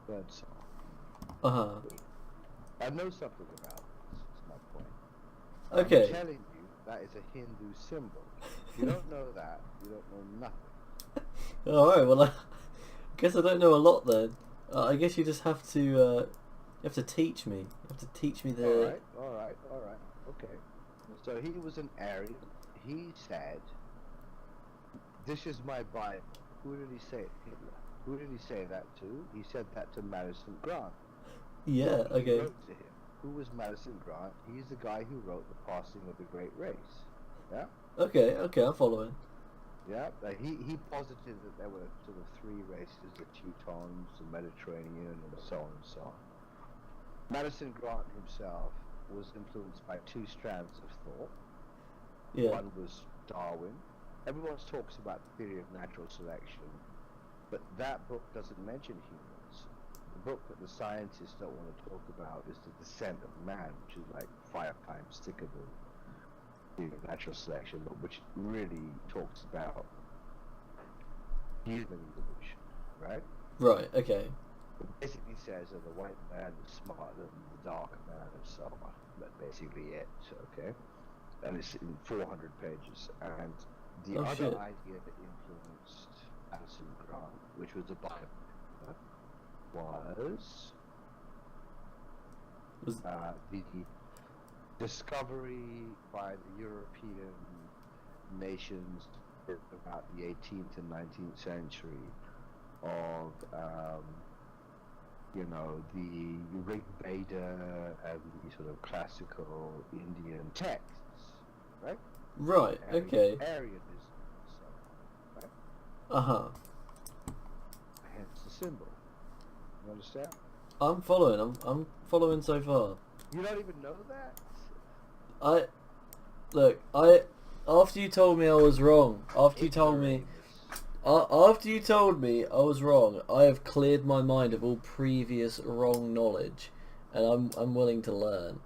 Birdsong. Uh-huh. I know something about this, is my point. I'm Okay. telling you, that is a Hindu symbol. If you don't know that, you don't know nothing. Alright, well, I guess I don't know a lot then. I guess you just have to, you have to teach me. You have to teach me the... Alright. Okay. So he was an Aryan. He said, "This is my Bible." Who did he say it? Hitler. Who did he say that to? He said that to Madison Grant. Yeah, He okay. wrote to him. Who was Madison Grant? He's the guy who wrote The Passing of the Great Race. Yeah? Okay, I'm following. Yeah? He posited that there were sort of three races, the Teutons, the Mediterranean, and so on and so on. Madison Grant himself was influenced by two strands of thought. Yeah. One was Darwin. Everyone talks about the theory of natural selection, but that book doesn't mention humans. The book that the scientists don't want to talk about is The Descent of Man, which is like 5 times thicker than the theory of natural selection, but which really talks about human evolution, right? Right, okay. It basically says that the white man is smarter than the dark man and so on. That's basically it, okay? And it's in 400 pages. And the Oh, other shit. idea that influenced Madison Grant, which was a Bible, was Was... the discovery by the European nations in about the 18th and 19th century of the Rig Veda and the sort of classical Indian texts, right? Right, okay. Aryanism and so on, right? Uh-huh. Hence the symbol. You understand? I'm following. I'm following so far. You don't even know that? Look, after you told me I was wrong, after you told me I was wrong, I have cleared my mind of all previous wrong knowledge, and I'm willing to learn.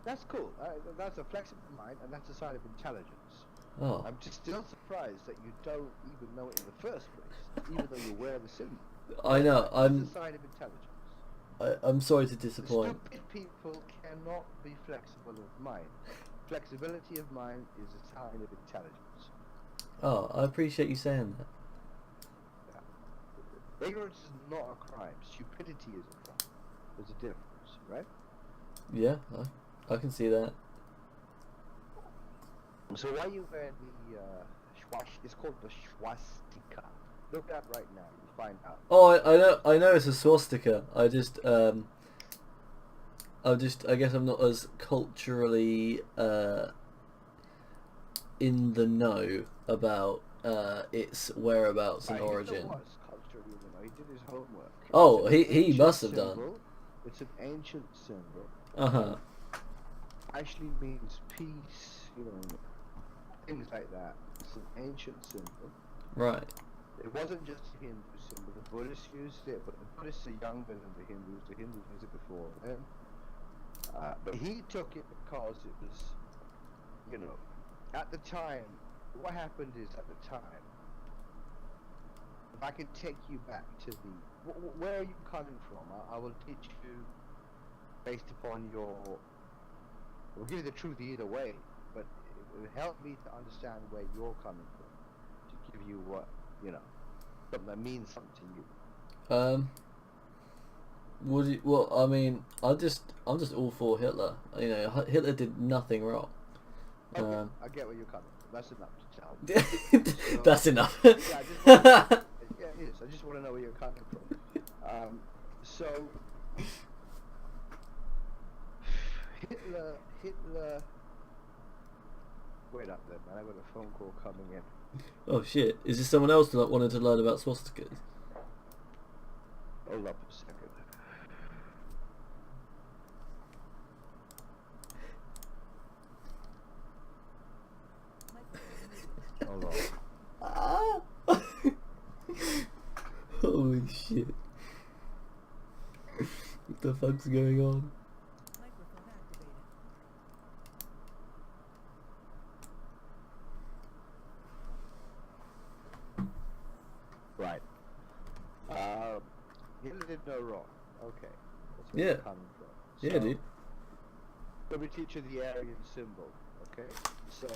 That's cool. That's a flexible mind, and that's a sign of intelligence. Oh, I'm just still surprised that you don't even know it in the first place, even though you're aware of the symbol. I know. It's a sign of intelligence. I'm sorry to disappoint. Stupid people cannot be flexible of mind. Flexibility of mind is a sign of intelligence. Oh, I appreciate you saying that. Yeah. Ignorance is not a crime. Stupidity is a crime. There's a difference, right? Yeah, I can see that. So why you wear the it's called the swastika. Look it up right now. You find out. Oh, I know it's a swastika. I guess I'm not as culturally in the know about its whereabouts and origin. Hitler was culturally in the know. He did his homework. Oh, It's an he ancient must have symbol. done. It's an ancient symbol. Uh-huh. Actually means peace, things like that. It's an ancient symbol. Right. It wasn't just a Hindu symbol. The Buddhists used it, but the Buddhists are younger than the Hindus. The Hindus used it before them. But he took it because it was, at the time, what happened is at the time, if I can take you back to where are you coming from? I will teach you based upon we'll give you the truth either way, but it will help me to understand where you're coming from, to give you something that means something to you. Would you, well, I mean, I'm just all for Hitler. Hitler did nothing wrong. Okay, I get where you're coming from. That's enough to tell me. That's enough. Yeah, it is. I just want to know where you're coming from. So Hitler. Wait up there, man. I got a phone call coming in. Oh shit! Is this someone else that wanted to learn about swastikas? Hold up a second. Hold on. Holy shit! What the fuck's going on? Right. Hitler did no wrong. Okay, that's where Yeah. you're coming from. Yeah, So, dude. let me teach you the Aryan symbol. Okay, so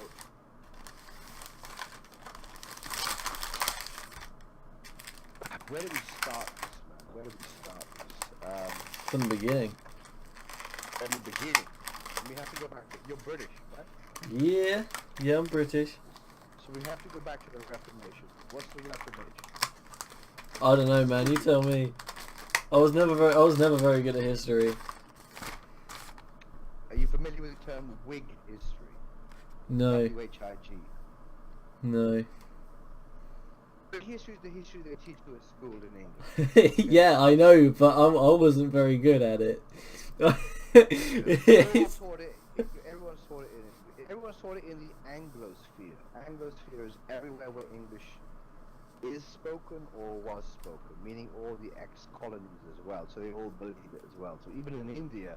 where do we start this, man? Where do we start this? From the beginning. From the beginning. We have to go back. You're British, right? Yeah. Yeah, I'm British. So we have to go back to the Reformation. What's the Reformation? I don't know, man. You tell me. I was never very good at history. Are you familiar with the term Whig history? No. W-H-I-G. No. Whig history is the history they teach you at school in England. Yeah, I know, but I wasn't very good at it. Everyone taught it. Everyone's taught it in the Anglosphere. Anglosphere is everywhere where English is spoken or was spoken, meaning all the ex-colonies as well. So they all believe it as well. So even in India,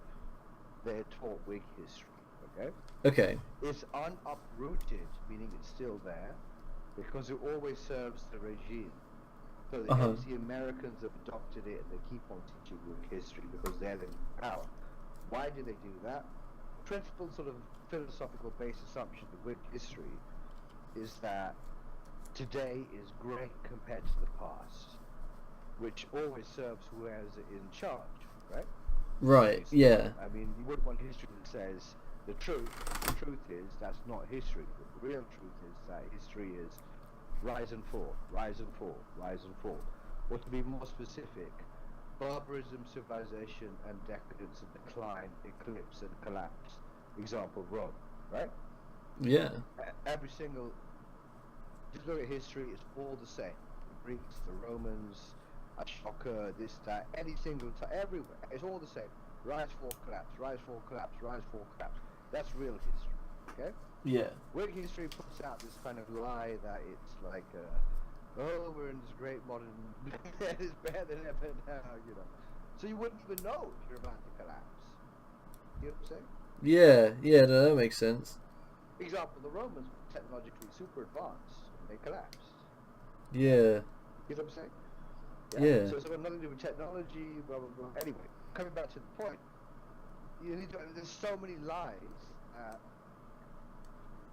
they're taught Whig history. Okay. Okay. It's unuprooted, meaning it's still there, because it always serves the regime. So hence the Americans have adopted it, and they keep on teaching Whig history because they're in power. Why do they do that? Principal sort of philosophical base assumption of Whig history is that today is great compared to the past, which always serves whoever's in charge, right? Right, yeah. I mean, you wouldn't want history that says the truth. The truth is that's not history. The real truth is that history is rise and fall, rise and fall, rise and fall. Or to be more specific, barbarism, civilization, and decadence and decline, eclipse and collapse. Example, Rome, right? Yeah. Every single, just look at history, it's all the same. The Greeks, the Romans, Ashoka, this, that, any single time, everywhere, it's all the same. Rise, fall, collapse, rise, fall, collapse, rise, fall, collapse. That's real history, okay? Yeah. Whig history puts out this kind of lie that it's like, oh, we're in this great modern, it's better than ever now, you know. So you wouldn't even know if you're about to collapse. You know what I'm saying? Yeah, no, that makes sense. Example, the Romans were technologically super advanced, and they collapsed. Yeah. You know what I'm saying? Yeah. So it's got nothing to do with technology, blah, blah, blah. Anyway, coming back to the point, you need to, there's so many lies,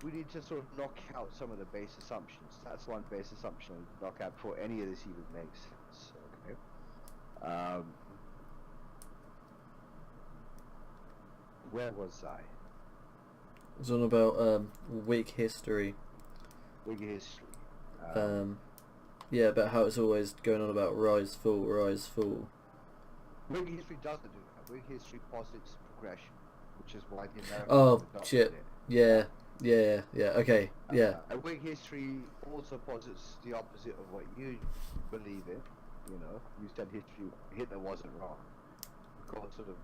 we need to sort of knock out some of the base assumptions. That's one base assumption to knock out before any of this even makes sense. Okay. Where was I? It's on about Whig history. Whig history. Yeah, about how it's always going on about rise, fall, rise, fall. Whig history doesn't do that. Whig history posits progression, which is why the Americans adopted shit. it. Yeah. Okay. Yeah. Whig history also posits the opposite of what you believe in. You know, you said Hitler wasn't wrong. Because sort of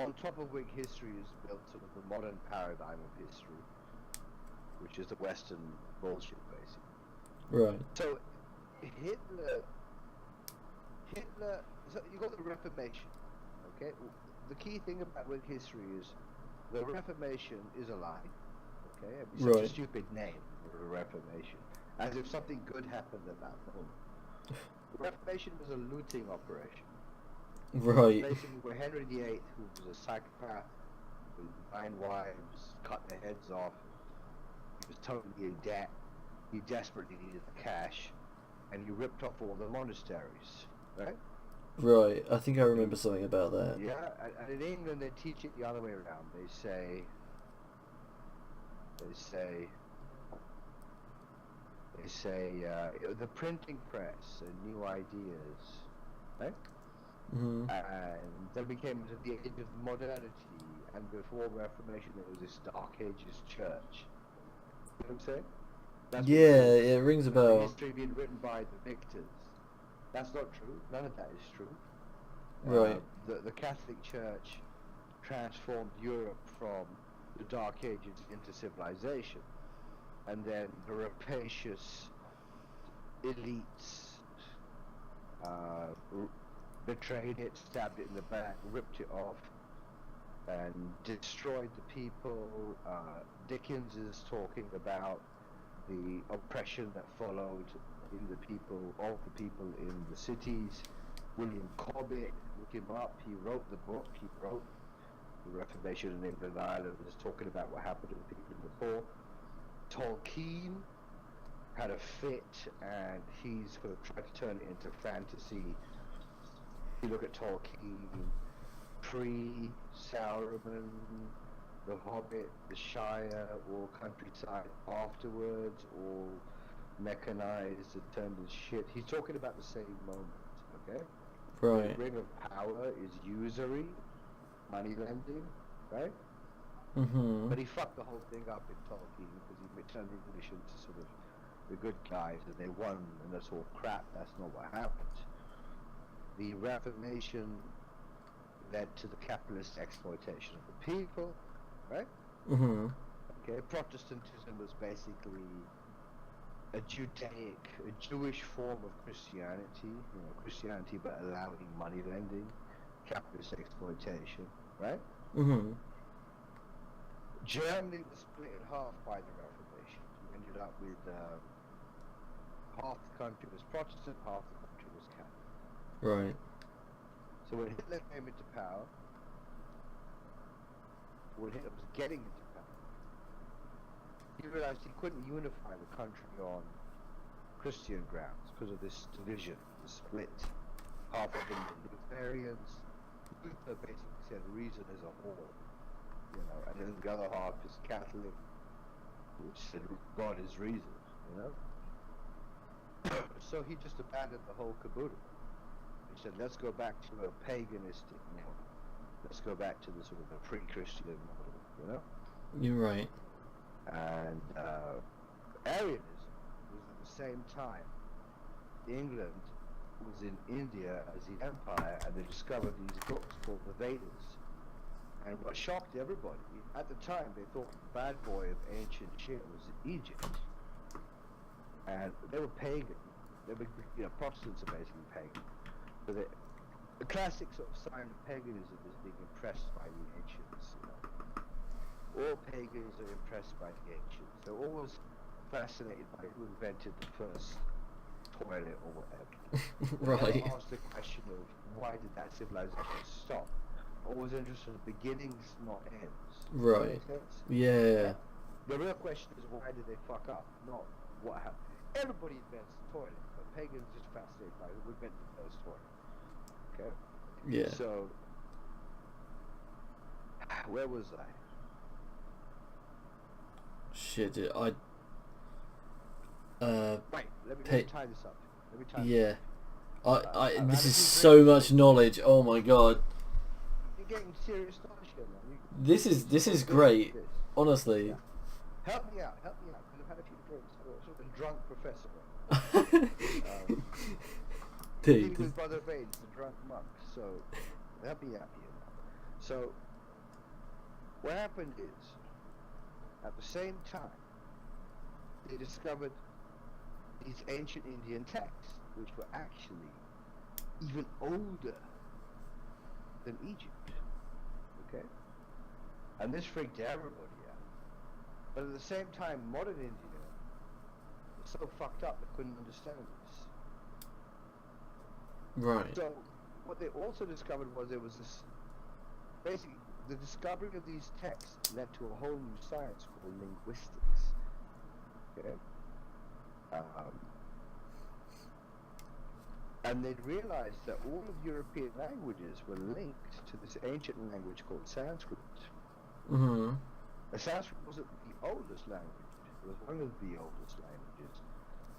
on top of Whig history is built sort of the modern paradigm of history, which is the Western bullshit, basically. Right. So Hitler. So you got the Reformation. Okay. The key thing about Whig history is the Reformation is a lie. Okay, it'd be such a stupid name for the Reformation, as if something good happened at that moment. The Reformation was a looting operation. Right. Basically, where Henry VIII, who was a psychopath, with 9 wives, cut their heads off, he was totally in debt, he desperately needed the cash, and he ripped off all the monasteries, right? Right, I think I remember something about that. Yeah, and in England they teach it the other way around. They say the printing press and new ideas, right? Mm-hmm. And then we came to the age of modernity, and before Reformation there was this Dark Ages church. You know what I'm saying? That's Yeah, it rings a bell. History being written by the victors. That's not true. None of that is true. Right. The Catholic Church transformed Europe from the Dark Ages into civilization, and then the rapacious elites betrayed it, stabbed it in the back, ripped it off, and destroyed the people. Dickens is talking about the oppression that followed of the people in the cities, William Cobbett, look him up. He wrote the book. He wrote The Reformation in England and Ireland, was talking about what happened to the people before. Tolkien had a fit, and he's going to try to turn it into fantasy. You look at Tolkien, pre-Sauron, The Hobbit, The Shire, all countryside afterwards, all mechanized and turned into shit. He's talking about the same moment, okay? Right. The Ring of Power is usury, money lending, right? Mm-hmm. But he fucked the whole thing up in Tolkien because he turned the English into sort of the good guys and they won, and that's all crap. That's not what happened. The Reformation led to the capitalist exploitation of the people, right? Mm-hmm. Okay, Protestantism was basically a Judaic, a Jewish form of Christianity, Christianity but allowing money lending, capitalist exploitation, right? Mm-hmm. Germany was split in half by the Reformation. You ended up with half the country was Protestant, half the country was Catholic. Right. So when Hitler came into power, when Hitler was getting into power, he realized he couldn't unify the country on Christian grounds because of this division, the split. Half of them were Lutherians. Luther basically said reason is a whore, and then the other half is Catholic, which said God is reason, So he just abandoned the whole caboodle. He said, let's go back to a paganistic model. Let's go back to the sort of a pre-Christian model, You're right. And Arianism was at the same time. England was in India as the empire, and they discovered these books called the Vedas. And what shocked everybody, at the time they thought the bad boy of ancient shit was Egypt. And they were pagan. They were, Protestants are basically pagan. So the classic sort of sign of paganism is being impressed by the ancients. All pagans are impressed by the ancients. They're always fascinated by who invented the first toilet or whatever. Right. They ask the question of why did that civilization stop? Always interested in beginnings, not ends. Right. Does that make sense? Yeah. The real question is why did they fuck up, not what happened. Everybody invents the toilet, but pagans are just fascinated by who invented the first toilet. Okay? Yeah. So, where was I? Shit, dude, Wait, let me tie this up. yeah. I'm This having is to so drink. much knowledge. Oh my god. You're getting serious knowledge here, man. This is great. This. Honestly. Yeah. Help me out, because I've had a few drinks. I'm a sort of drunk professor. Dealing Dude. with Brother Vades, the drunk monk. So, help me out here now. So, what happened is, at the same time, they discovered these ancient Indian texts, which were actually even older than Egypt. Okay? And this freaked everybody out. But at the same time, modern India was so fucked up they couldn't understand this. Right. So, what they also discovered was there was this, basically, the discovery of these texts led to a whole new science called linguistics. Okay? And they'd realized that all of European languages were linked to this ancient language called Sanskrit. Mm-hmm. And Sanskrit wasn't the oldest language. It was one of the oldest languages.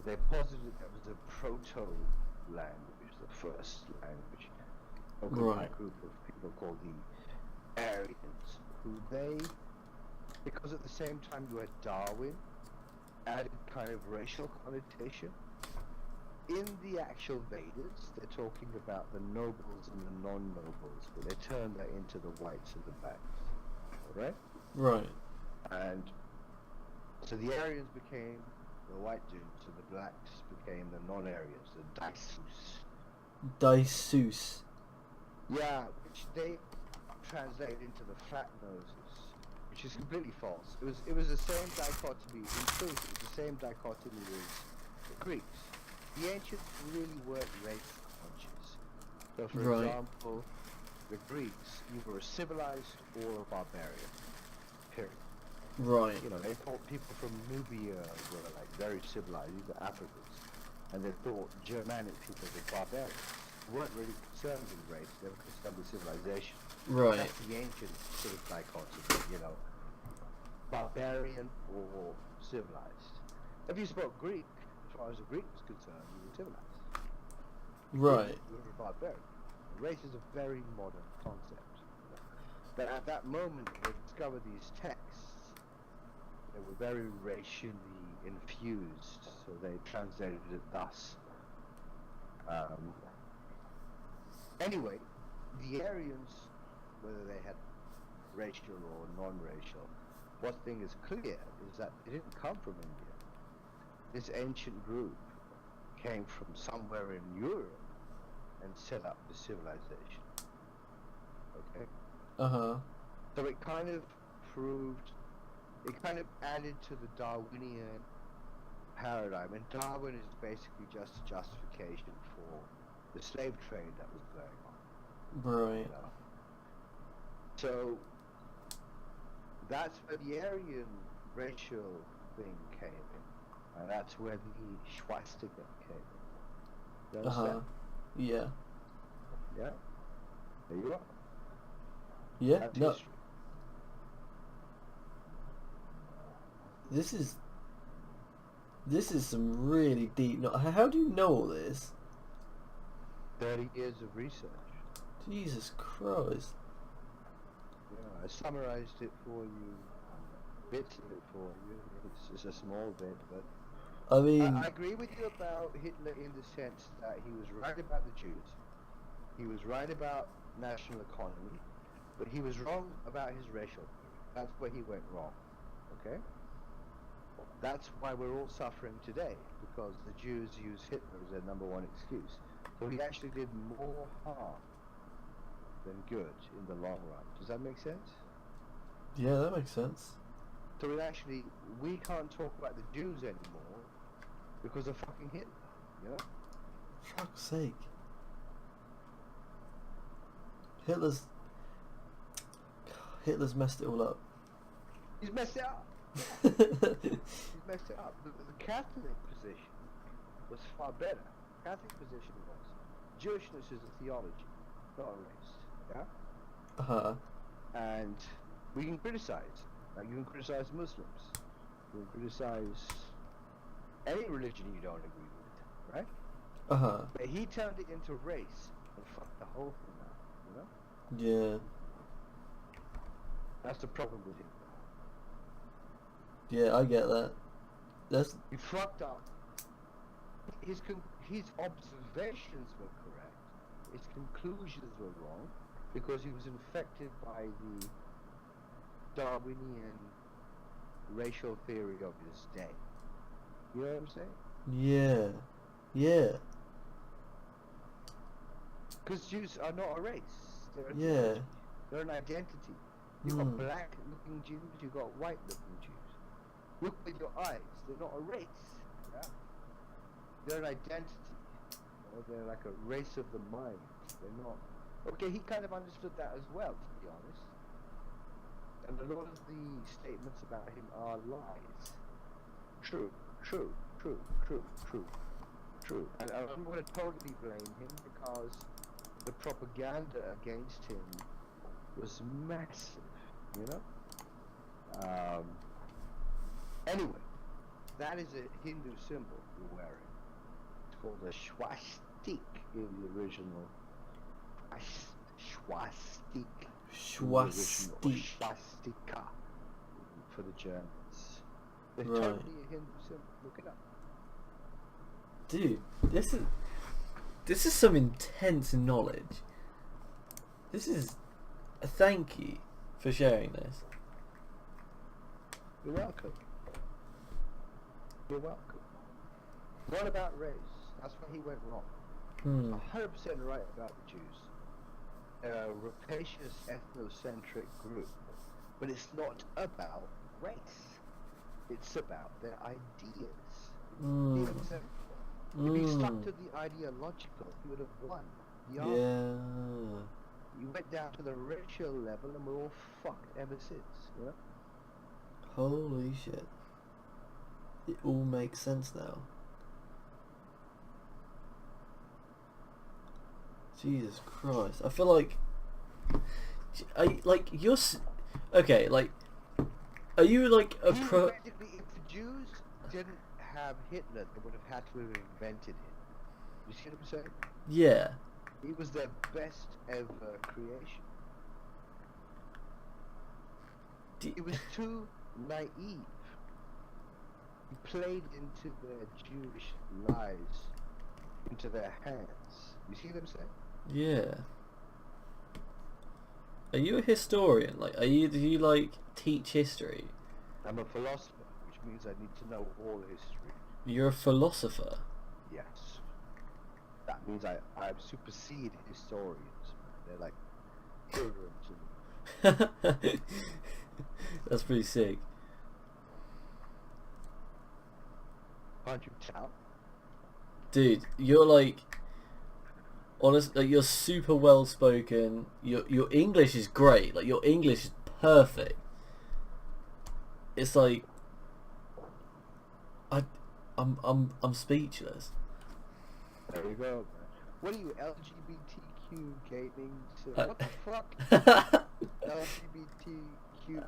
They posited that was a proto-language, the first language. A group of people called the Aryans, who because at the same time you had Darwin, added kind of racial connotation. In the actual Vedas, they're talking about the nobles and the non-nobles, but they turned that into the whites and the blacks. Alright? Right. And so the Aryans became the white dudes, and the blacks became the non-Aryans, the Daisus. Daisus. Yeah, which they translated into the flat noses, which is completely false. It was the same dichotomy. In truth, it was the same dichotomy as the Greeks. The ancients really weren't race conscious. So, for Right. example, the Greeks, either a civilized or a barbarian. Period. Right. You know, they thought people from Nubia were like very civilized, these are Africans, and they thought Germanic people were barbarians. They weren't really concerned with race; they were concerned with civilization. Right. That's the ancient sort of dichotomy, you know, barbarian or civilized. If you spoke Greek, as far as the Greek was concerned, you were civilized. Right. You were barbarian. Race is a very modern concept. But at that moment, they discovered these texts. They were very racially infused, so they translated it thus. Anyway, the Aryans, whether they had racial or non-racial, one thing is clear is that they didn't come from India. This ancient group came from somewhere in Europe and set up the civilization. Okay? Uh-huh. So it kind of added to the Darwinian paradigm, and Darwin is basically just a justification for the slave trade that was going on. Right. You know? So that's where the Aryan racial thing came in, and that's where the swastika came in. You Uh-huh. understand? Yeah. Yeah? There you are. Yeah. That's No. history. This is some really deep. No, how do you know all this? 30 years of research. Jesus Christ. Yeah, I summarized it for you, bits of it for you. It's just a small bit, but I mean, I agree with you about Hitler in the sense that he was right about the Jews. He was right about national economy, but he was wrong about his racial. That's where he went wrong. Okay? That's why we're all suffering today, because the Jews use Hitler as their number one excuse. So he actually did more harm than good in the long run. Does that make sense? yeah, that makes sense. So we can't talk about the Jews anymore because of fucking Hitler, you know? Fuck's sake. Hitler's messed it all up. He's messed it up. He's messed it up. The Catholic position was far better. Catholic position was Jewishness is a theology, not a race. Yeah? Uh-huh. And we can criticize. Like, you can criticize Muslims. You can criticize any religion you don't agree with, right? Uh-huh. But he turned it into race and fucked the whole thing up, you know? Yeah. That's the problem with him. Yeah, I get that. He fucked up. His observations were correct. His conclusions were wrong because he was infected by the Darwinian racial theory of his day. You know what I'm saying? Yeah. Yeah. Because Jews are not a race. They're a Yeah. theology. They're an identity. You've got Mm. black-looking Jews, you've got white-looking Jews. Look with your eyes. They're not a race. Yeah? They're an identity. Or they're like a race of the mind. They're not. Okay, he kind of understood that as well, to be honest. And a lot of the statements about him are lies. True. And I'm going to totally blame him because the propaganda against him was massive, you know? Anyway, that is a Hindu symbol you're wearing. It's called a swastik in the original. Swastik. Swastika for the Germans. They're Right. totally a Hindu symbol. Look it up. Dude, this is some intense knowledge. This is a thank you for sharing this. You're welcome. You're welcome. What about race? That's where he went wrong. 100% right about the Jews. They're a rapacious, ethnocentric group. But it's not about race. It's about their ideas. You know what I'm saying? If he stuck to the ideological, he would have won. beyond. Yeah. You went down to the racial level, and we're all fucked ever since. You know? Holy shit. It all makes sense now. Jesus Christ. I feel like... Okay, like... Are you like a pro... Theoretically, if the Jews didn't have Hitler, they would have had to have invented him. You see what I'm saying? Yeah. He was their best ever creation. He was too naive. He played into their Jewish lies, into their hands. You see what I'm saying? Yeah. Are you a historian? Like, do you like teach history? I'm a philosopher, which means I need to know all history. You're a philosopher. Yes. That means I supersede historians. They're like children to me. That's pretty sick. Can't you tell? Dude, you're like... Honestly, like, you're super well spoken. Your English is great. Like, your English is perfect. It's like... I'm speechless. There you go, man. What are you, LGBTQ gaming? What the fuck? LGBTQ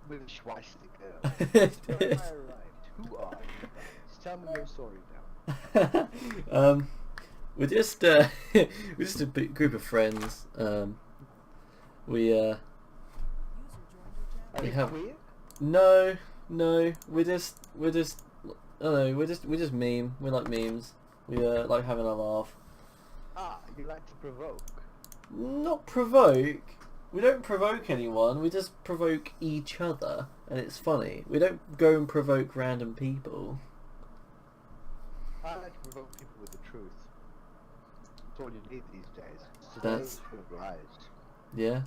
with a swastika. Where am I arrived? Who are you guys? Tell me your story now. We're just we're just a big group of friends. We Are you have queer? no, we're just I don't know, we just meme. We like memes. We like having a laugh. Ah, you like to provoke. Not provoke. We don't provoke anyone. We just provoke each other, and it's funny. We don't go and provoke random people. I like to provoke people with the truth. That's all you need these days. That's- Today's full of lies. Yeah.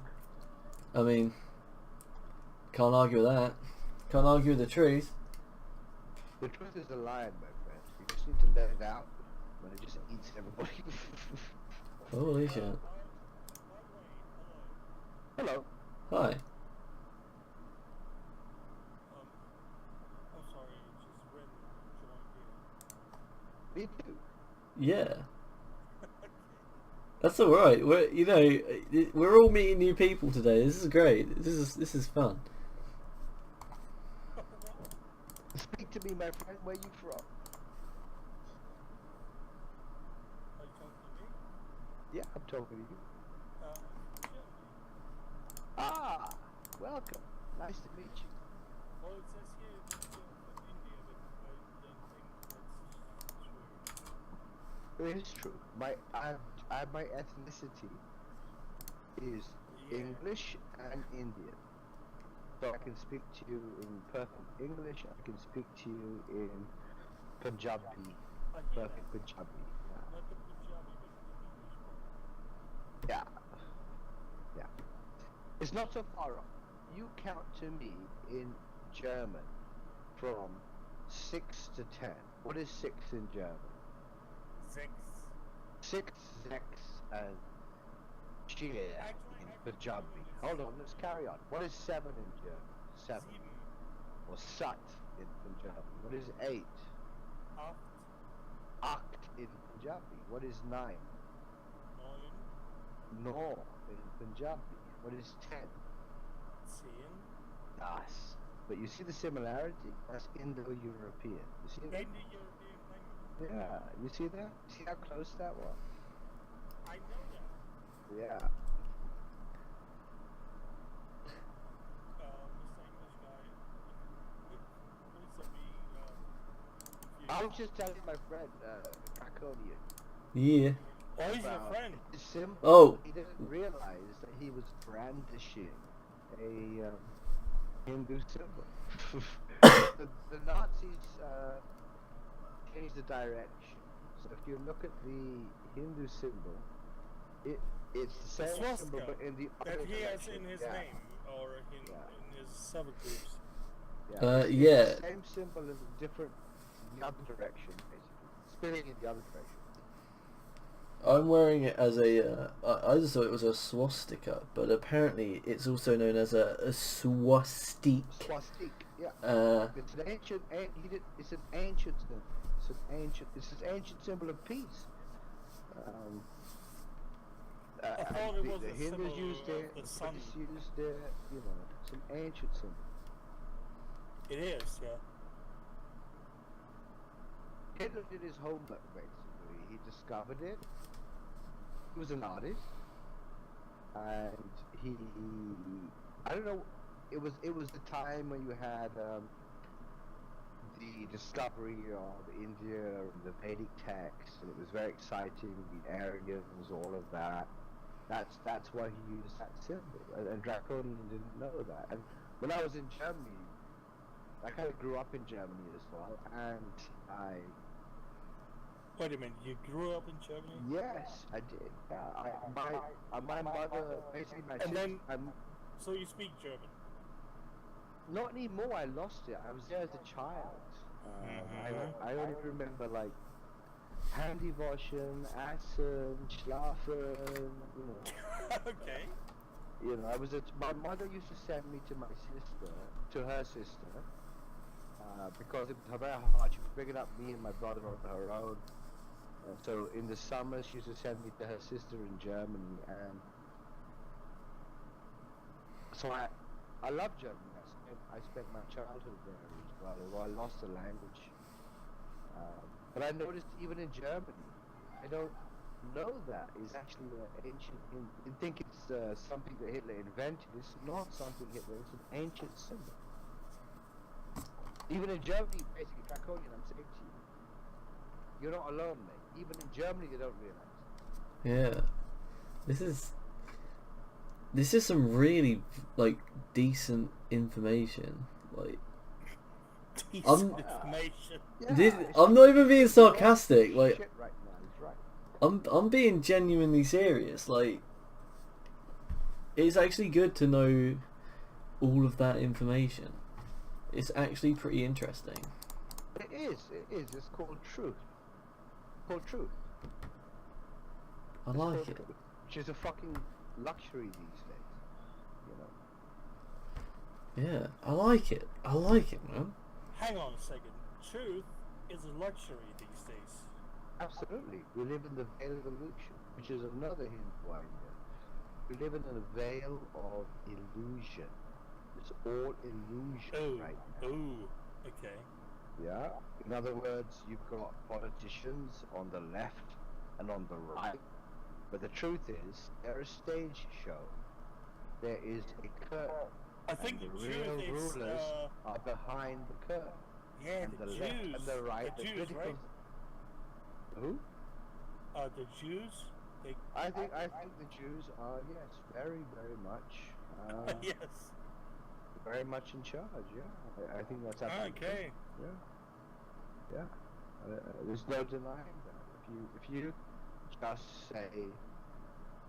I mean, can't argue with that. Can't argue with the truth. The truth is a lion, my friend. You just need to let it out when it just eats everybody. Holy shit. Hello. Hi. I'm sorry, just when Me too. Yeah. That's all right. We're all meeting new people today. This is great. This is fun. Speak to me, my friend. Where you from? Are you talking to me? Yeah, I'm talking to you. Germany. Ah, welcome. Nice to meet you. Well, it says here that you're from India, but I don't think that's true. It is true. My ethnicity is Yeah. English and Indian. So I can speak to you in perfect English. I can speak to you in Punjabi. I hear Perfect that. Punjabi. Not the Punjabi, but the English one. Yeah. Yeah. It's not so far off. You count to me in German from 6 to 10. What is 6 in German? Six. 6, 6, and cheer in Punjabi. Hold on, let's carry on. What is 7 in German? 7. Sieben. Or Sat in Punjabi. What is 8? Acht. Akt in Punjabi. What is 9? Neun. No in Punjabi. What is 10? Zehn. Das. But you see the similarity? That's Indo-European. You see that? Indo-European language. Yeah, you see that? See how close that was? I know that. Yeah. Mr. English guy, please tell me if I you... was just telling my friend, Draconian. Yeah. Oh, he's your about friend. his symbol. Oh. He didn't realize that he was brandishing a Hindu symbol. the Nazis changed the direction. So if you look at the Hindu symbol, it's the same symbol swastika but in the That other he has direction. in his Yeah. name, or in his subgroups. Yeah. It's Yeah. the same symbol in the other direction, basically. Spinning in the other direction. I'm wearing it as a. I just thought it was a swastika, but apparently it's also known as a swastik. Swastik, yeah. It's It's an ancient, it's an ancient symbol. It's an ancient symbol of peace. I thought it was the a Hindus symbol used of it, the the sun. Buddhists used it, you know, it's an ancient symbol. It is, yeah. Hitler did his homework, basically. He discovered it. He was an artist. And he I don't know, it was the time when you had the discovery of India and the Vedic texts, and it was very exciting, the Aryans, all of that. That's why he used that symbol, and Draconian didn't know that. And when I was in Germany, I kind of grew up in Germany as well, and Wait a minute, you grew up in Germany? yes, I did. Yeah, my mother, basically my And sister, then- So you speak German? not anymore. I lost it. I was there as a child. I only remember like Handy Waschen, Essen, Schlafen. Okay. I was. My mother used to send me to her sister, because it was very hard. She was bringing up me and my brother on her own. So in the summer, she used to send me to her sister in Germany, and so I love Germany. I spent my childhood there as well, although I lost the language. But I noticed even in Germany, I don't know that is actually an ancient. You think it's something that Hitler invented. It's not something Hitler. It's an ancient symbol. Even in Germany, basically, Draconian, I'm saying to you, you're not alone, mate. Even in Germany, they don't realize. Yeah, this is some really like decent information. Like, Decent information. I'm not even being sarcastic. Like, Shit right now, he's right. I'm being genuinely serious. Like, it's actually good to know all of that information. It's actually pretty interesting. It is. It's called truth. I It's like called it. truth, which is a fucking luxury these days. Yeah, I like it. I like it, man. Hang on a second. Truth is a luxury these days. Absolutely. We live in the veil of illusion, which is another Hindu idea. We live in a veil of illusion. It's all illusion right now. Okay. Yeah. In other words, you've got politicians on the left and on the right, but the truth is, they're a stage show. There is a curtain. I think and the the real truth is, rulers are behind the curtain. yeah, And the the Jews. left and the right, The the Jews, critical. right? Who? The Jews. They. I think the Jews are, yes, very, very much, Yes. very much in charge. Yeah, I think that's absolutely Okay. Yeah. There's no denying that. If you just say,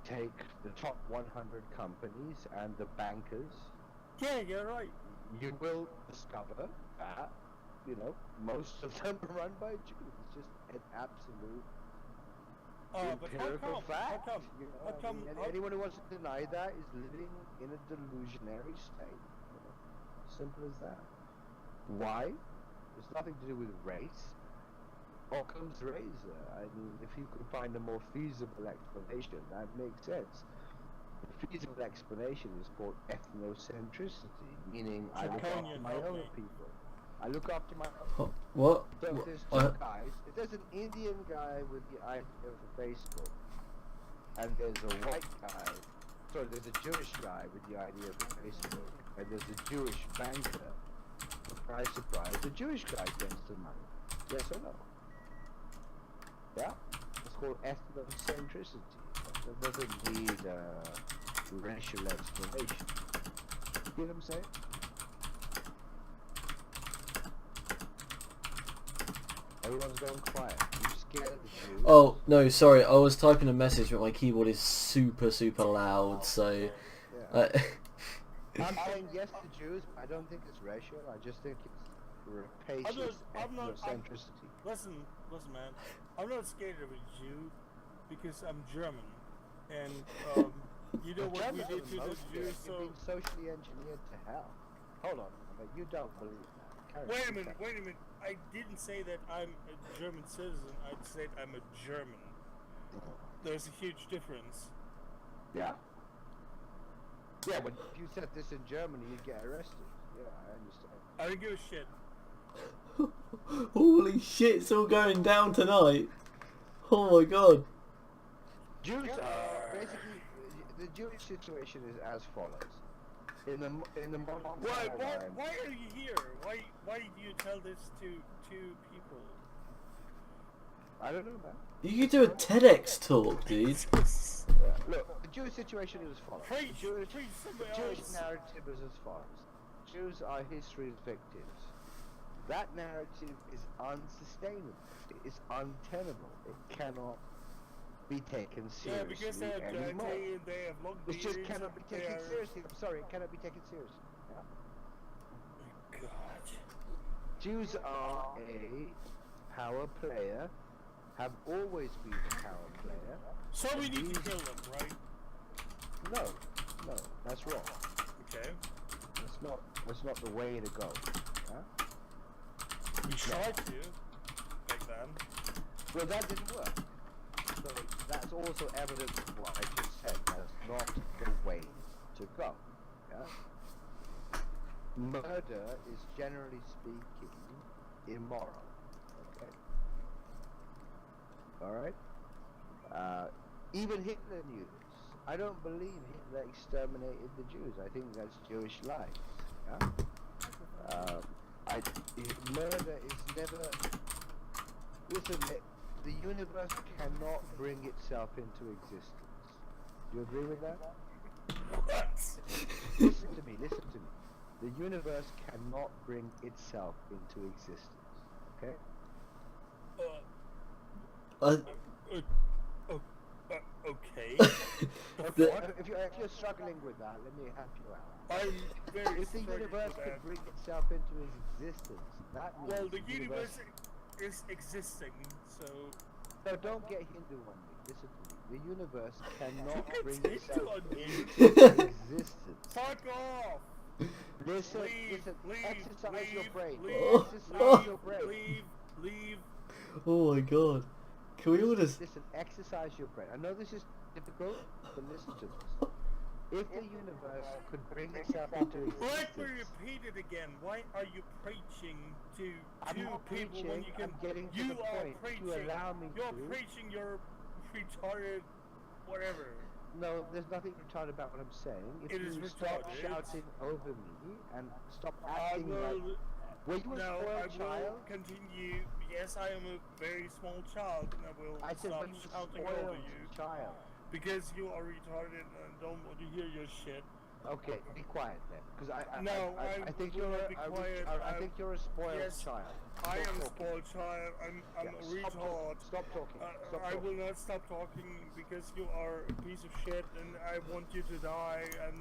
take the top 100 companies and the bankers, Yeah, you're right. you will discover that, most of them are run by Jews. It's just an absolute But how empirical come? fact. How come? How come? Anyone who wants to deny that is living in a delusionary state. Simple as that. Why? It's nothing to do with race. Occam's razor. I mean, if you could find a more feasible explanation, that makes sense. The feasible explanation is called ethnocentricity, meaning I look after Draconian, my own okay. people. I look after my What? So if there's I- two guys, if there's an Indian guy with the idea for Facebook, and there's a white guy, there's a Jewish guy with the idea for Facebook, and there's a Jewish banker, surprise, surprise, the Jewish guy gets the money. Yes or no? Yeah? It's called ethnocentricity. That doesn't need racial explanation. You know what I'm saying? Everyone's going quiet. I'm scared of the Jews. Oh no, sorry. I was typing a message, but my keyboard is super loud. So, Yeah. I'm saying yes to Jews, but I don't think it's racial. I just think it's rapacious I'm not- ethnocentricity. Listen, man. I'm not scared of a Jew. because I'm German, and you know what we did to the Jews. You've So been socially engineered to hell. Hold on, but you don't believe that. Carry wait a on. minute, wait a minute. I didn't say that I'm a German citizen. I said I'm a German. There's a huge difference. Yeah. Yeah, when you said this in Germany, you'd get arrested. Yeah, I understand. I don't give a shit. Holy shit, it's all going down tonight. Oh my god. Jews are basically the Jewish situation is as follows. In the modern paradigm, Why are you here? Why do you tell this to people? I don't know, man. You could do a TEDx talk, dude. Look, the Jewish situation is as follows. Preach The somebody Jewish else. narrative is as follows. Jews are history's victims. That narrative is unsustainable. It is untenable. It cannot be taken Yeah, seriously because they have anymore. they have long It just beards cannot and be they taken are- seriously. I'm sorry, it cannot be taken seriously. Yeah. God. Jews are a power player, have always been a power player. So we need to kill them, right? No, that's wrong. Okay. That's not the way to go. Huh? We tried to back then. Well, that didn't work. So that's also evidence of what I just said. That's not the way to go. Yeah? Murder is generally speaking immoral. Okay. All right. Even Hitler knew this. I don't believe Hitler exterminated the Jews. I think that's Jewish lies. Yeah? Murder is never. Listen, the universe cannot bring itself into existence. Do you agree with that? What? Listen to me. The universe cannot bring itself into existence. Okay? Okay. The- If you're struggling with that, let me help you out. I'm very If the struggling universe with could that. bring itself into existence, that means Well, the universe is existing, so No, don't get Hindu on me. Listen to me. The universe cannot Who bring gets itself Hindu on you? into existence. fuck off. Listen, Leave, exercise your brain. Oh. Exercise your brain. Leave. Oh my god. Can we all just... Listen, exercise your brain. I know this is difficult, but listen to this. If the universe could bring itself into Let me existence, repeat it again. Why are you preaching to I'm two not people when preaching, you can? I'm getting to You the are point. preaching. You allow me You're to. preaching your retarded, whatever. No, there's nothing retarded about what I'm saying. If It is you stop retarded. shouting over me and stop I acting like... will. Were you a No, I spoiled will child? continue. Yes, I am a very small child, and I will I said, stop but you shouting spoiled over you child. because you are retarded and don't want to hear your shit. Okay, be quiet then, because I I think will you're not be quiet. I think you're a spoiled Yes, child. I Stop am a talking. spoiled child. I'm Yeah, a stop retard. talking. Stop talking. Stop I talking. will not stop talking because you are a piece of shit and I want you to die and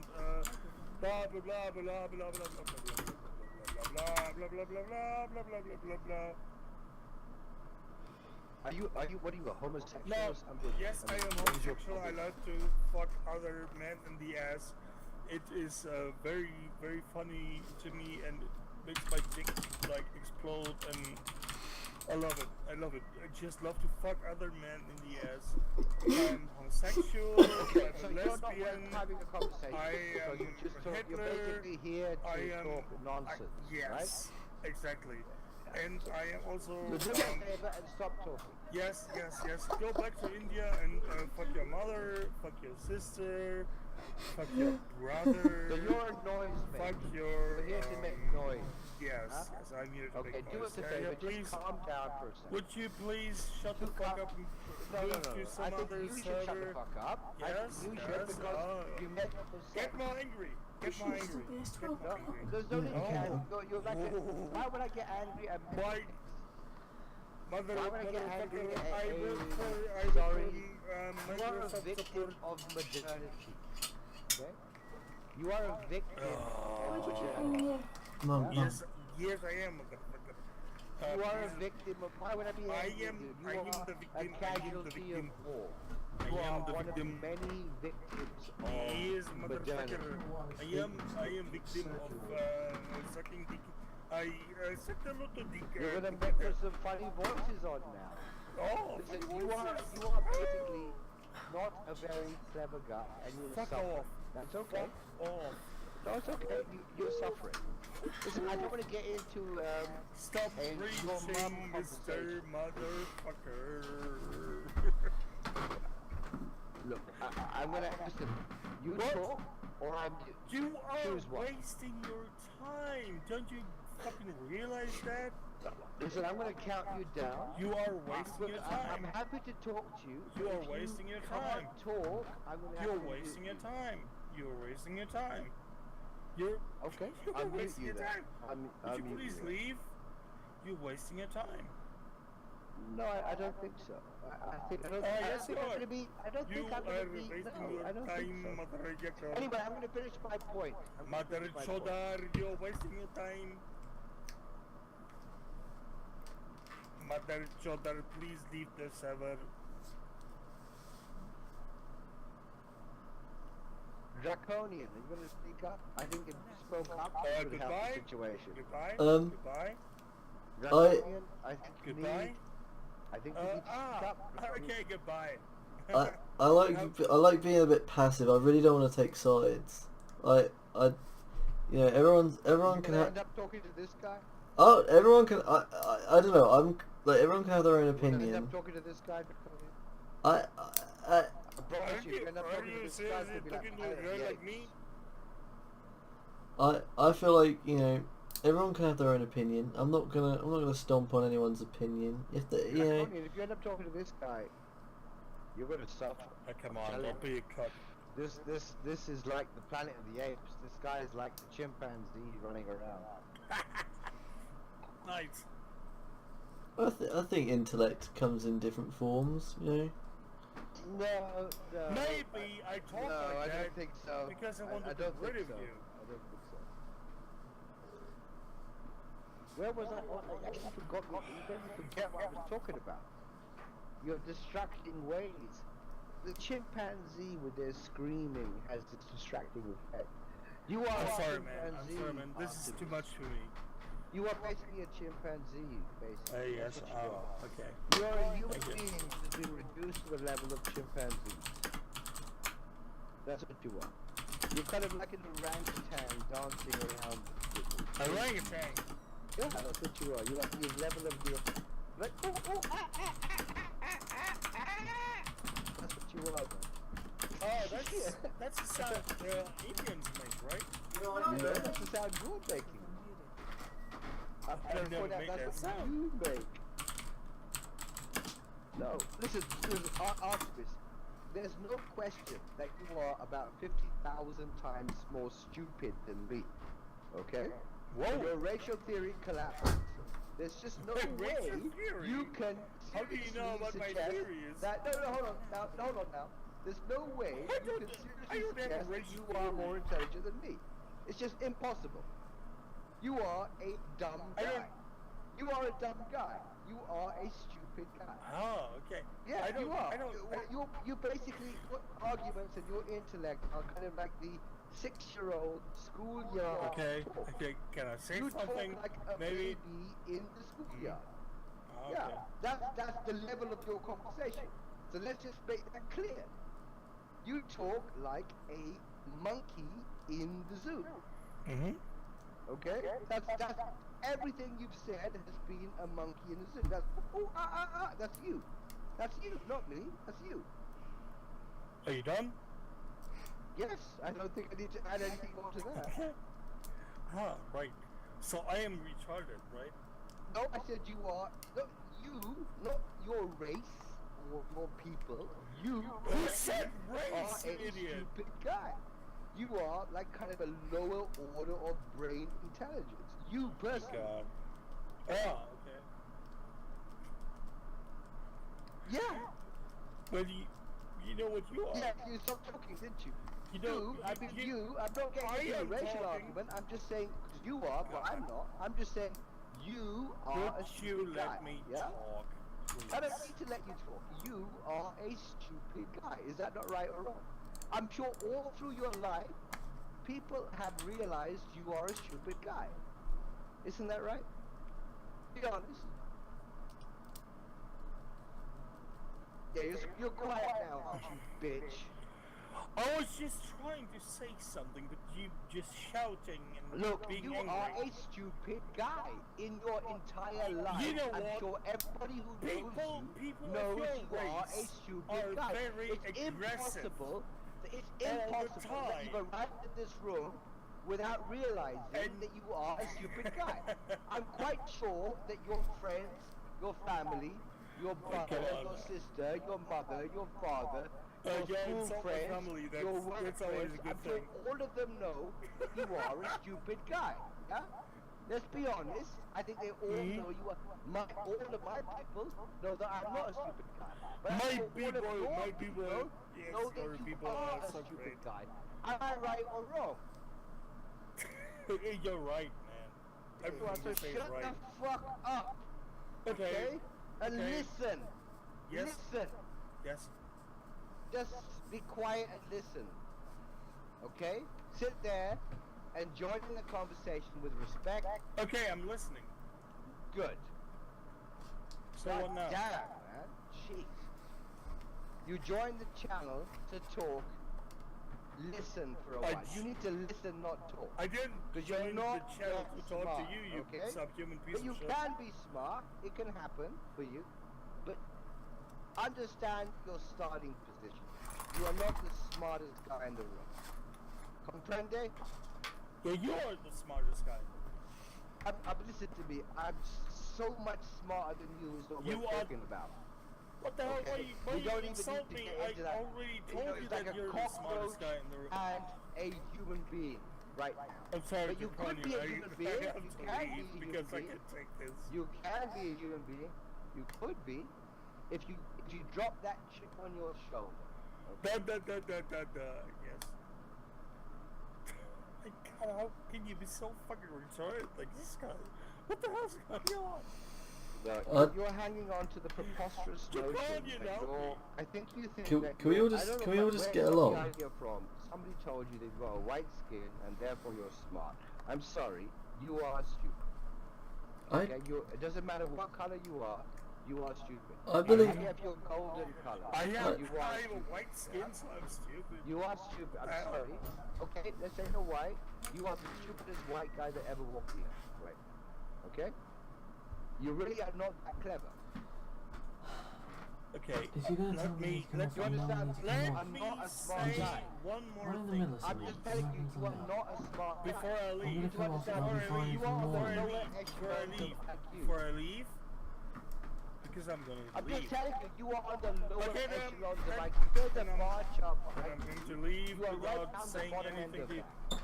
blah blah blah blah blah blah blah blah blah blah blah blah blah blah blah blah blah blah blah. Are you what are you, a homosexual No, or something? yes, I am what is your homosexual. I problem? like to fuck other men in the ass. It is very, very funny to me and it makes my dick like explode and I love it. I love it. I just love to fuck other men in the ass. I'm homosexual. Okay, so I'm a you're not lesbian. worth having a conversation. I so am you're Hitler. basically here to I am talk nonsense, yes, exactly. And I am also right? So do me a favor and stop talking. yes. Go back to India and fuck your mother, fuck your sister, fuck your brother. So you're a noise fuck maker. your. You're here to make noise. Yes, Huh? yes, I'm here to Okay, make do noise. us a Can favor. you please, Just calm down for a second. would you please shut the You fuck calm- up and No. move I to think some other you should shut the server? fuck up. I Yes, think you should yes, because you make up a Get sense. more angry. Get more angry. Get more No, angry. there's no need to Oh. get angry. You're like why would I get angry at Why? Mother, Why would I get angry motherfucker, at I will a- for, I sorry. will, You are a Microsoft victim support. of modernity. Okay? You are a victim Oh. of modernity. Mum, Yes, yes, I am, motherfucker. You are a please- victim of. Why would I be I angry am- with you? I You am are the a victim, I am the casualty of victim. war. I You am are the one victim. of many victims of Yes, modernity. motherfucker. I am victim of sucking dick. I sucked a lot of dick. You're gonna make us some funny voices on now. Oh, Listen, funny you are voices. basically not a very clever guy, and you're Fuck suffering. off. That's okay. Fuck off. No, it's okay. You're suffering. Listen, I don't want to get into Stop And your preaching, mum Mr. Motherfucker. look. I'm gonna listen. You What? talk, or I'm. You are Choose one. wasting your time. Don't you fucking realize that? Listen, I'm gonna count you down. You are wasting your I'm time. happy to talk to you. You but are if wasting your can't time. Talk. I'm gonna. have You're to wasting mute your you. time. You're wasting your time. You're Okay, You're I'll mute wasting you your then. time. I'll Would you mute please you. leave? You're wasting your time. No, I don't think so. I think I don't. Oh, I yes, don't think you I'm are. gonna be. I don't You think I'm are gonna be. wasting No, your I don't think time, so. motherfucker. Anyway, I'm gonna finish my point. I'm gonna Mother finish my point. Chodar, you're wasting your time. Mother Chodar, please leave the server. Draconian, are you gonna speak up? I think if you spoke up, it would help Goodbye. the situation. Goodbye. Um, Goodbye. Draconian, I think you Goodbye. need. I think you need to speak up. Draconian. Okay, goodbye. I like being a bit passive. I really don't want to take sides. You know, everyone You can gonna have. end up talking to this guy? Oh, everyone can. I don't know. I'm like everyone can have their own You gonna end opinion. up talking to this guy? Draconian? I I promise you, if you end up talking to this guy, it's gonna be like talking to a Planet of girl the like Apes. me? I feel like, you know, everyone can have their own opinion. I'm not gonna stomp on anyone's opinion. If they, you know, Draconian, if you end up talking to this guy, you're gonna suffer. Oh, come I'm on, telling don't be a cunt. This is like the Planet of the Apes. This guy is like the chimpanzee running around. Nice. I think intellect comes in different forms. You know. No, no. Maybe I talk No, like I that don't think so. because I want I to don't get rid think of so. you. I don't think so. Where was I? I actually forgot. You don't forget what I was talking about. Your distracting ways. The chimpanzee with their screaming has this distracting effect. You are I'm a sorry, man. I'm chimpanzee. sorry, man. This is too much for me. You are basically a chimpanzee, basically. Yes. That's what you are. Okay. You are a human Thank you. being that has been reduced to the level of chimpanzee. That's what you are. You're kind of like an orangutan dancing around. Orangutan. Yeah, that's what you are. You're like the level of your. Like, that's what you are, man. Oh, that's the sound Indians make, right? Yeah, that's the sound you're making. I never point out make that's that what sound. you make. No, listen, Artemis, there's no question that you are about 50,000 times more stupid than me. Okay? Whoa. Your racial theory collapses. There's just no Racial way theory? you can How do you know seriously what my suggest theory is? that. No, hold on. Now. There's no way I you don't- can I seriously don't have a suggest that racial you are theory. more intelligent than me. It's just impossible. You are a dumb I guy. don't- You are a dumb guy. You are a stupid guy. Oh, okay. Yeah, I don't, you are. I don't. You basically, your arguments and your intellect are kind of like the 6-year-old schoolyard Okay. talk. Okay. Can I say You something? talk like a Maybe. baby in the schoolyard. Oh, Yeah, okay. that's the level of your conversation. So let's just make that clear. You talk like a monkey in the zoo. Mhm. Okay? That's everything you've said has been a monkey in the zoo. That's that's you. That's you, not me. That's you. Are you done? Yes, I don't think I need to add anything more to that. Ah, right. So I am retarded, right? No, I said you are not you, not your race or your people. You Who said are race, a you idiot? stupid guy. You are like kind of a lower order of brain intelligence. You personally. God. Ah, okay. Yeah. Well, you know what you are. Yeah, you stopped talking, didn't you? You know, I'm not getting I into a am racial talking. argument. I'm just saying, 'cause you are, but I'm not. I'm just saying, You are a Could stupid you guy. let me yeah? talk? I don't Please? need to let you talk. You are a stupid guy. Is that not right or wrong? I'm sure all through your life, people have realized you are a stupid guy. Isn't that right? Be honest. Yeah, you're quiet now, aren't you, bitch? I was just trying to say something, but you just shouting and Look, being you angry. are a stupid guy in your entire life. You know I'm what? sure everybody who People knows of you your are a race stupid are guy. very It's aggressive impossible. It's all the impossible that time. you've arrived in this room without realizing And- that you are a stupid guy. I'm quite sure that your friends, your family, your brother, God. your sister, your mother, your father, your yeah, school insult my friends, family, your that's work always friends, a good I'm sure thing. all of them know that you are a stupid guy. Yeah? Let's be honest. I think they all Mhm. know you are. All of my people know that I'm not a stupid guy. But I'm My sure all people, of your my people, yes, know that your you people are are a so stupid great. guy. Am I right or wrong? You're right, man. You are, Everything so you say is shut right. the fuck up, Okay. okay? And okay. listen. Yes. Listen. Yes. Just be quiet and listen. Okay? Sit there and join in the conversation with respect. Okay, I'm listening. Good. So God what now? damn, man. Jeez. You join the channel to talk. Listen for a I while. You need to listen, not talk. I didn't Because you're join the not channel that to talk smart, to you, you okay? subhuman piece But you of shit. can be smart. It can happen for you. But understand your starting position. You are not the smartest guy in the room. Comprende? Yeah, you're the smartest guy. Listen to me. I'm so much smarter than you. Is what You we're are- talking about. What the hell? Okay. Why We you don't even insult need to me? get I into that. already You told know, you it's that like a you're the smartest guy in the room. and a human being right now. I'm sorry But to you call could be a human being. I You have to can leave be a because I human can take this. You can be a human being. You could be if you drop that chip on your shoulder. Okay? Yes. My God, how can you be so fucking retarded like this guy? What the hell's going on? No, you're hanging on to the preposterous Japan, notion you that know. you're. I think you think Can- that can we you're- all I just- don't know can we all where just you get got along? the idea from. Somebody told you they've got a white skin and therefore you're smart. I'm sorry, you are stupid. Okay, it doesn't matter what color you are stupid. I believe- Even if you're golden color, I have you I are have a stupid. white skin, so I'm stupid. You are stupid. I'm sorry. Okay, let's say no white. You are the stupidest white guy that ever walked the earth right now. Okay? You really are not that clever. Okay, If you're gonna tell let me me he's gonna let you understand? he's let gonna- I'm me not a smart say guy. one more Right in the thing middle of I'm something. just telling you, you are not a smart guy. before I leave. gonna come off and I'll be fine You for are on the more. lower Before I echelon leave, of IQ. before I leave, because I'm gonna I'm leave. just telling you, you are on the lower Okay, then, echelons of then- IQ. There's a then I'm- bar chart And behind I'm you. going to leave You are right without down the saying bottom end anything of to you. that.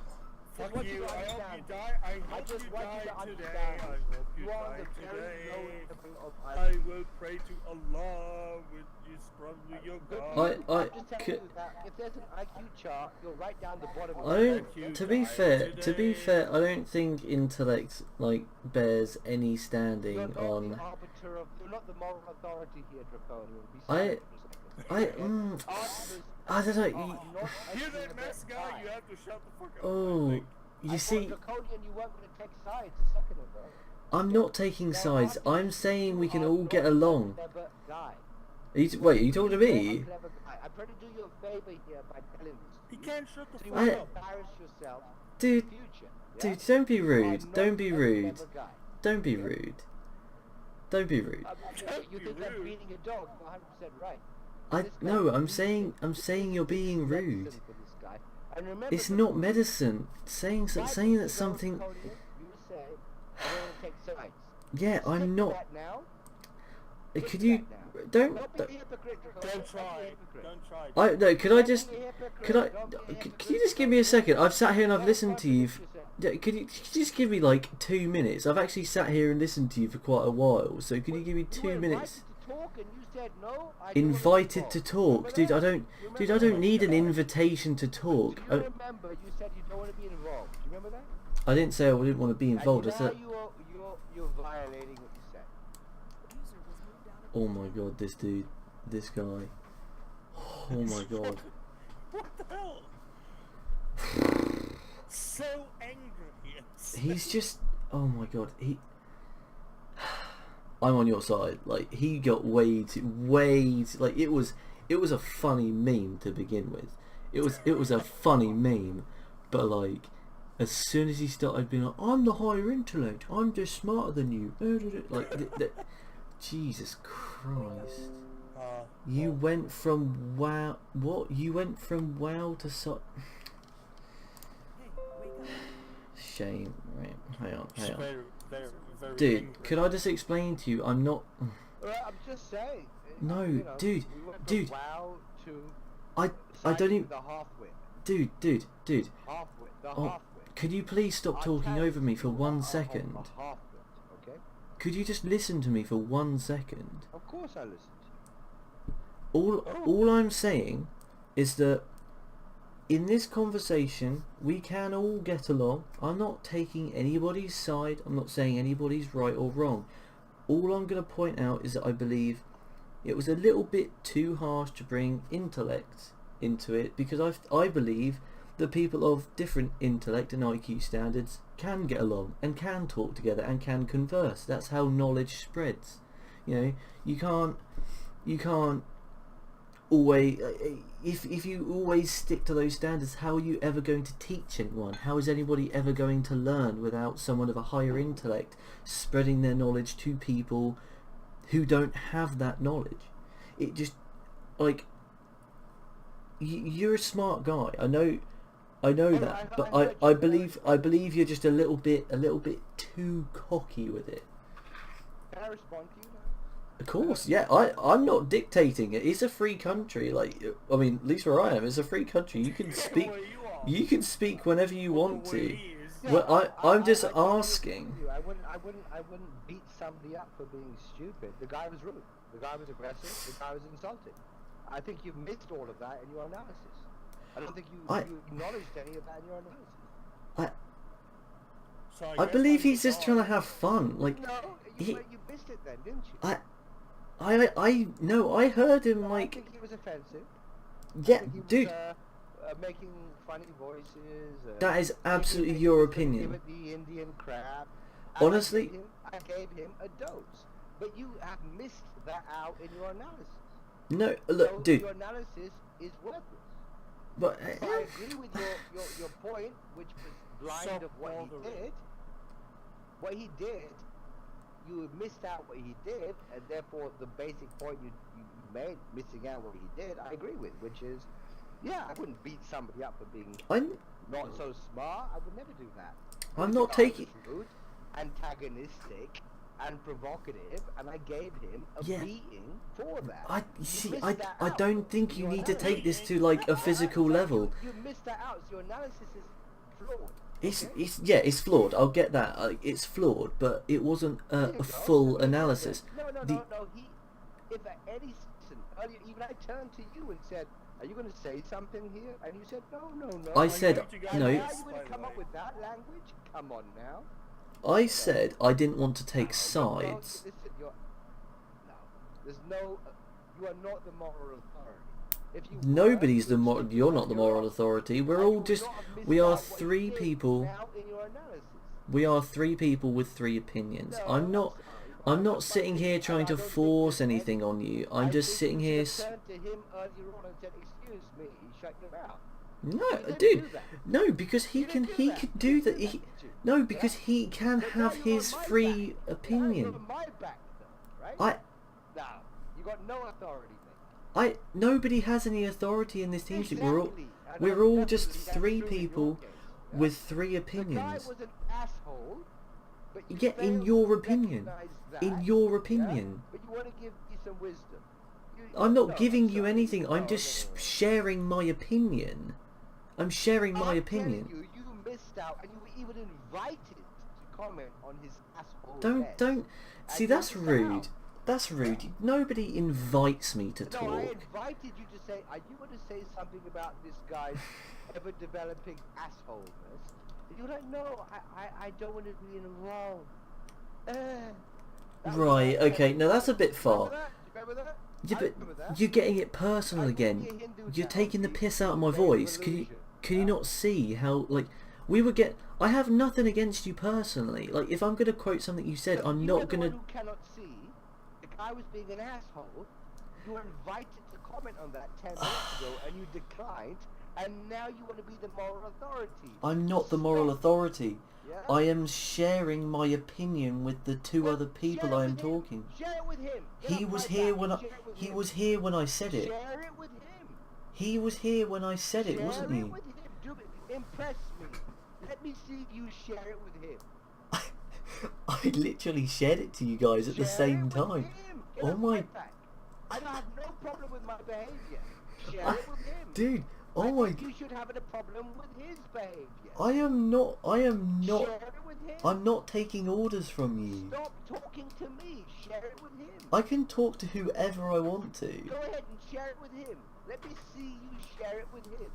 Fuck want you you, to I hope understand you this. die, I I hope just you want you die to today, understand I this. hope you You are on die the very low today. level of I IQ. will pray to Allah, which is probably your Good God. for you. I I'm just telling c- you that if there's an IQ chart, you're right down the bottom of I it. don't. you To be die fair, today. I don't think intellect like bears any You're standing not on. the arbiter of, you're not the moral authority here, Draconian. Be I- silent for a second. Arbiters I don't know. are You, not You're actually that the mess best guy, you have to shut the fuck up. I oh, think. you I see, thought, Draconian, you weren't going to take sides a second ago. I'm not taking Now, sides. arbiters, I'm saying we you can are all not get a along. clever guy. Wait, are you talking to You're a me? clever guy. I'm trying to do you a favor here by telling this. He to you. can't shut the So you fuck won't up. embarrass yourself Dude, in the future. Yeah? dude, don't be You are rude. not Don't be a rude. clever guy. Don't be rude. Don't be rude. You be think I'm rude. beating a dog? You're 100% right. I This guy no. I'm needs saying. it. I'm saying you're being Medicine rude. for this guy. And remember It's the not police. medicine. Saying Five saying years that ago, something. Draconian, you were saying, I don't want to take sides. Yeah, Stick I'm to not. that now. Could Stick to you that now. don't? Don't be a hypocrite, Draconian. Don't Don't be a try. hypocrite. Don't try. I no. Could I Don't just? be a hypocrite. Could I? Don't be a Can you hypocrite. just give me a second? I've sat here and I've Don't listened to you. contradict yourself. Yeah, could you just give me like 2 minutes? I've actually sat here and listened to you for quite a while. So could you give me You 2 were minutes? invited to talk and you said no. I don't wanna Invited to talk. talk, Remember dude. that? I don't, You dude. I remember don't that? need an invitation to Do talk. you remember you said you don't want to be involved? Do you remember that? I didn't say I didn't want to be involved. I And now said you're Oh my god, this dude, this guy. Oh my god. What the hell? So angry. He's just, oh my god, I'm on your side. Like, he got way too, like, it was a funny meme to begin with. It was a funny meme, but like, as soon as he started being like, I'm the higher intellect, I'm just smarter than you, like, Jesus Christ. You went from wow, what? You went from wow to so... Shame, right? Hang on. Very Dude, angry. could I just explain to you? I'm not... Well, I'm just saying. No, you know, dude, we went from dude. WoW to I don't even... the half-wit. Dude. Half-wit. The Oh, half-wit. could you please stop I talking can't over me for do 1 a second? half-wit, okay? Could you just listen to me for 1 second? Of course I listened. All I'm saying is that in this conversation we can all get along. I'm not taking anybody's side. I'm not saying anybody's right or wrong. All I'm going to point out is that I believe it was a little bit too harsh to bring intellect into it, because I believe that people of different intellect and IQ standards can get along and can talk together and can converse. That's how knowledge spreads. You know, you can't always, if you always stick to those standards, how are you ever going to teach anyone? How is anybody ever going to learn without someone of a higher intellect spreading their knowledge to people who don't have that knowledge? It just, like, you're a smart guy. I know that, but I believe you're just a little bit too cocky with it. Can I respond to you now? Of course, yeah. I'm not dictating it. It's a free country. Like, I mean, at least where I am, it's a free country. You can speak. You can speak whenever you want to. Well, I'm just asking. I wouldn't beat somebody up for being stupid. The guy was rude. The guy was aggressive. The guy was insulting. I think you've missed all of that in your analysis. I don't think you acknowledged any of that in your analysis. So I believe he's just trying to have fun. Like, No, you missed it then, didn't you? I heard him, I like, think he was offensive. yeah, I think he was, dude, making funny voices. that is absolutely making your faces, opinion. giving the Indian crab. Honestly, I gave him a dose, but you have missed that out in your analysis. no, look, So dude, your analysis is worthless. but So I agree with your point, which was blind of what he did. What he did, you missed out what he did, and therefore the basic point you made, missing out what he did, I agree with, which is, yeah, I wouldn't beat somebody up for being not so smart. I would never do that. I'm The not guy taking. was rude, antagonistic, and provocative, and I gave him a Yeah. beating for that. I You see. missed I that out don't think in you your need to take analysis. this to like a physical So level. You missed that out. So your analysis is flawed. It's okay? it's flawed. I'll get that. It's flawed, but it wasn't There you a go. full I mean, analysis. No. The- If at any season earlier, even I turned to you and said, "Are you going to say something here?" And you said, "No." I said going to go no. Now Yes, you're going by to the come up way. with that language? Come on now. I said I didn't want to take No, sides. listen, there's no. You are not the moral authority. If you Nobody's the were, you're not the moral authority. We're all just. We are three Now people. in your analysis. We are three people with three opinions. No, I'm not. sorry. I'm not sitting here trying to I don't think force there's anything any- on you. I I'm just think sitting you here. should have turned to him earlier on and said, "Excuse me," shut your mouth. No, You didn't dude. do that. No, because he You can. didn't do He that. could You do didn't that. do He, did you? no, because Yeah? he can But have now you're his on my free back. Now you're opinion. on my back, though, right? I. Now, you got no authority, mate. Nobody has any authority in this teamship. Exactly. And We're all definitely just that's three true in your people case, yeah? with three The guy opinions. was an asshole, but you Yeah, in failed your to opinion. recognize In that, your yeah? opinion. But you want to give me some wisdom. I'm not No, giving you sorry. anything. I'm No, just no. sharing my opinion. I'm sharing my I'm opinion. telling you missed out, and you were even invited to comment on his asshole. Don't. See, you that's missed rude. out. That's rude. Nobody invites me to No, I talk. invited you to say, are you going to say something about this guy's ever-developing assholeness? And you're like, no, I don't want to be involved. That was Right, like- okay, no, that's a bit far. Remember that? remember that? Yeah, I but remember that. you're getting it personal I again. wouldn't be a Hindu You're now, taking the see? piss out of my State of voice. Can you illusion. not see how like we would get? I have nothing against you personally. Like if I'm gonna quote something you said, Look, I'm you not are the gonna. one who cannot see. The guy was being an asshole. You were invited to comment on that 10 minutes ago, and you declined. And now you want to be the moral authority. I'm not the moral Stop. authority. Yeah? I am sharing my opinion with the two Well, other people share it I am with him. talking. Share it with him. Get He off was my here back when and I share it with he him. was here when I said it. Share it with him. He was here when I said it, Share wasn't it he? with him. Do it. Impress me. Let me see you share it with him. I literally shared it to you guys at the Share same it with time. him. Get Oh off my back. I don't have no problem with my behavior. Share it with him. dude, oh I my think you should have a problem with his behavior. I am not Share it with him. I'm not taking orders from you. Stop talking to me. Share it with him. I can talk to whoever I want to. Go ahead and share it with him. Let me see you share it with him.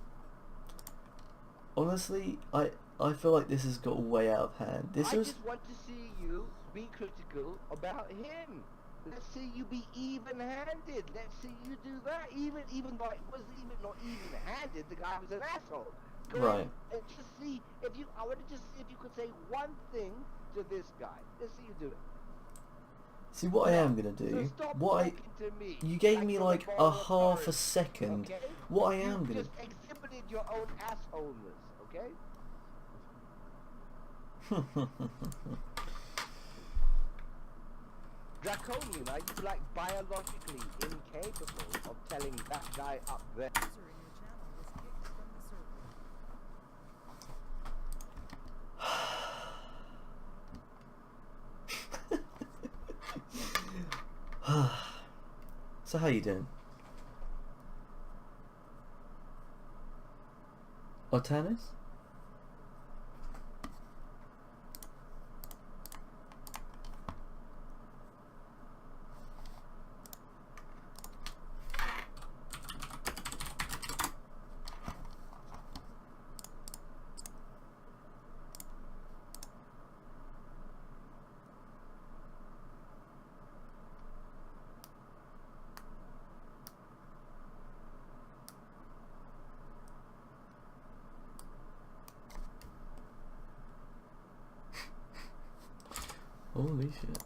Honestly, I feel like this has got way out of hand. This I was just want to see you be critical about him. Let's see you be even-handed. Let's see you do that. Even though it wasn't even not even-handed, the guy was an asshole. Go Right. ahead and just see if you. I want to just see if you could say one thing to this guy. Let's see you do it. see what I am gonna So do. stop What I talking to me. you gave me you're the like a moral half authority, a second. Okay? What I You am gonna just exhibited your own assholeness. Okay? Draconian, are you like biologically incapable of telling that guy up there? User in your channel was kicked from the server. So how you doing? Otanis? Holy shit.